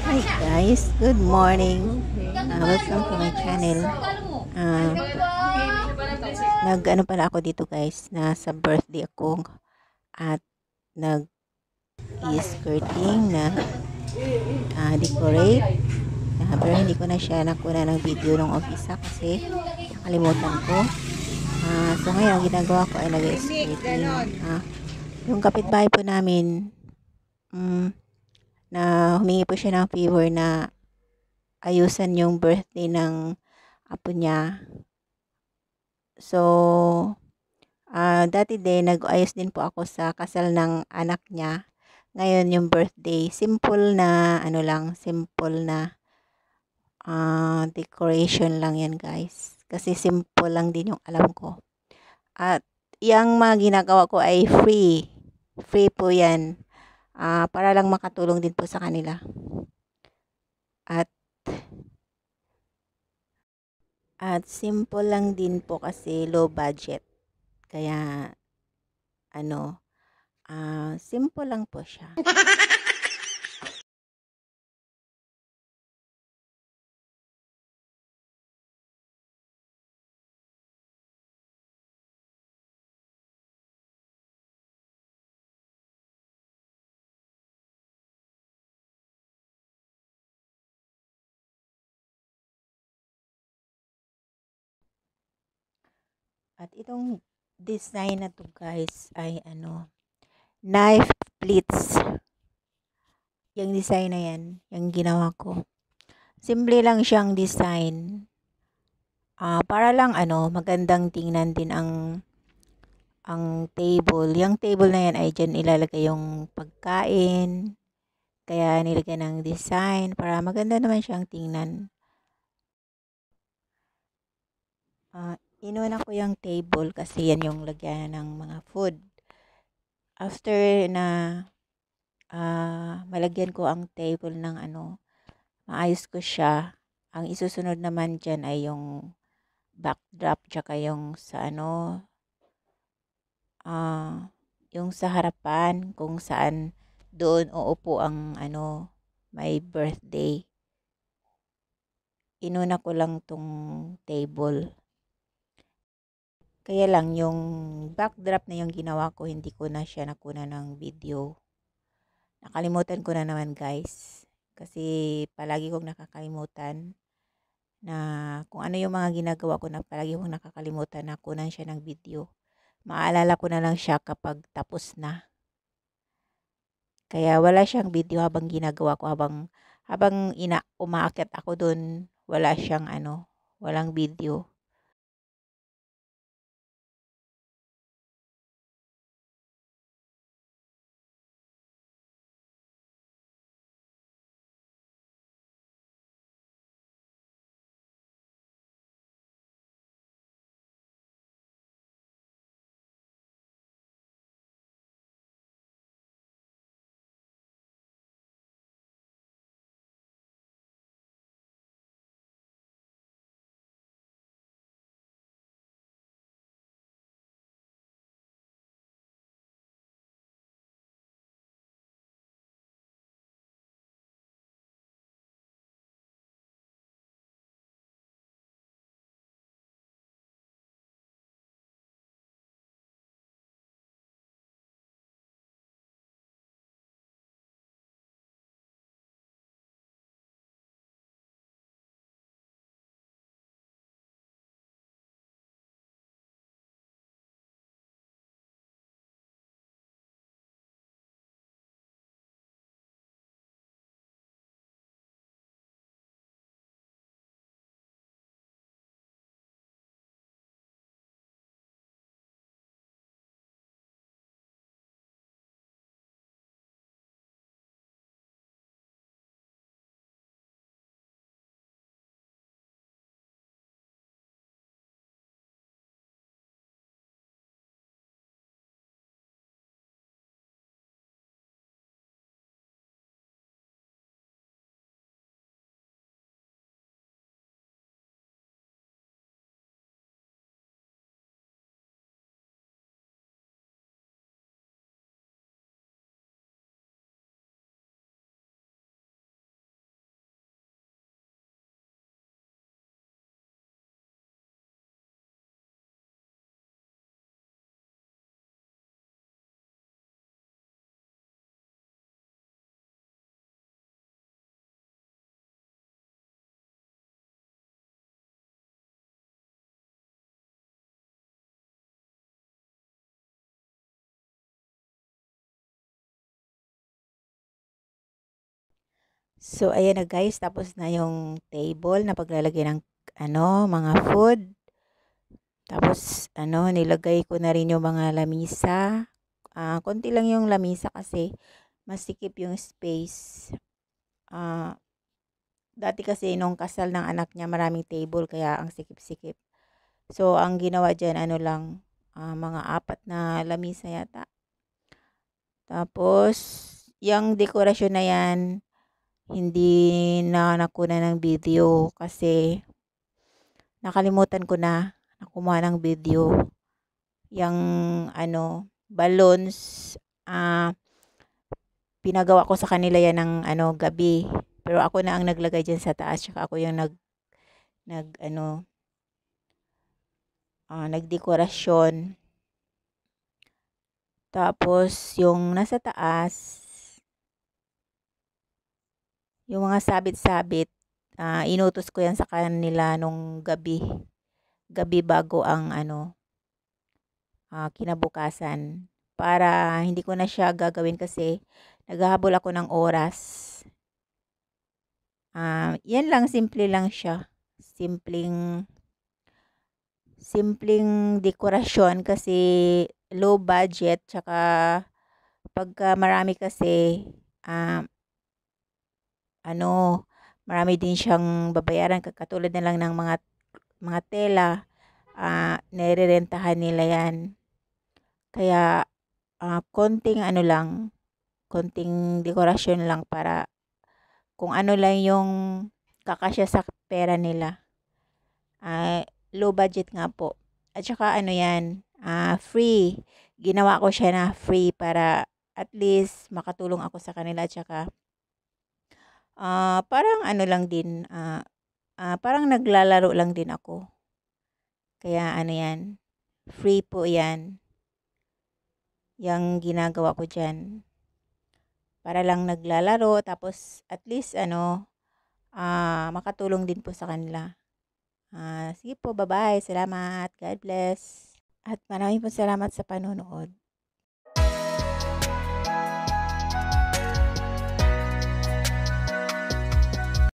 Hi guys, good morning. Welcome to my channel. Uh, Nag-ano pala ako dito guys, nasa birthday ako at nag-skirting na decorate. Pero hindi ko na siya nakuna ng video nung umpisa kasi nakalimutan ko. So ngayon, ang ginagawa ko ay nag-skirting. Yung kapitbahay po namin, na humingi po siya ng favor na ayusan yung birthday ng apo niya. So, dati din nag-ayos din po ako sa kasal ng anak niya. Ngayon yung birthday, simple na ano lang, simple na decoration lang yan guys. Kasi simple lang din yung alam ko. At yung mga ginagawa ko ay free. Free po yan. Para lang makatulong din po sa kanila. At simple lang din po kasi low budget. Kaya ano, simple lang po siya. At itong design na to guys ay ano, knife pleats. Yung design na yan, yung ginawa ko. Simple lang siyang design. Para lang ano, magandang tingnan din ang table. Yung table na yan ay dyan ilalagay yung pagkain. Kaya nilagyan ng design para maganda naman siyang tingnan. Inuna ko yung table kasi yan yung lagyan ng mga food. After na malagyan ko ang table ng ano, maayos ko siya. Ang isusunod naman dyan ay yung backdrop tsaka yung sa ano, yung sa harapan kung saan doon uupo ang ano, may birthday. Inuna ko lang tong table. Kaya lang yung backdrop na yung ginawa ko, hindi ko na siya nakuna ng video. Nakalimutan ko na naman guys. Kasi palagi kong nakakalimutan na kung ano yung mga ginagawa ko na palagi kong nakakalimutan na kunan siya ng video. Maalala ko na lang siya kapag tapos na. Kaya wala siyang video habang ginagawa ko, habang umaakyat ako doon, wala siyang ano, walang video. So, ayan na guys, tapos na yung table na paglalagay ng mga food. Tapos, nilagay ko na rin yung mga lamisa. Konti lang yung lamisa kasi masikip yung space. Dati kasi nung kasal ng anak niya, maraming table, kaya ang sikip-sikip. So, ang ginawa dyan, mga 4 na lamisa yata. Tapos, yung dekorasyon na yan, hindi na nakuna ng video kasi nakalimutan ko na kumuha ng video. Yung balloons, pinagawa ko sa kanila yan ng gabi. Pero ako na ang naglagay dyan sa taas, tsaka ako yung nagdekorasyon. Tapos, yung nasa taas, yung mga sabit-sabit, inutos ko yan sa kanila nung gabi. Gabi bago ang kinabukasan. Para hindi ko na siya gagawin kasi naghahabol ako ng oras. Yan lang, simple lang siya. Simpleng dekorasyon kasi low budget, tsaka pagka marami kasi marami din siyang babayaran, katulad na lang ng mga tela, nirerentahan nila yan. Kaya konting dekorasyon lang para kung ano lang yung kakasya sa pera nila. Low budget nga po. At saka free. Ginawa ko siya na free para at least makatulong ako sa kanila. At saka parang lang din, parang naglalaro lang din ako. Kaya yan, free po yan. Yang ginagawa ko dyan. Para lang naglalaro, tapos at least makatulong din po sa kanila. Sige po, bye-bye. Salamat. God bless. At maraming po salamat sa panonood.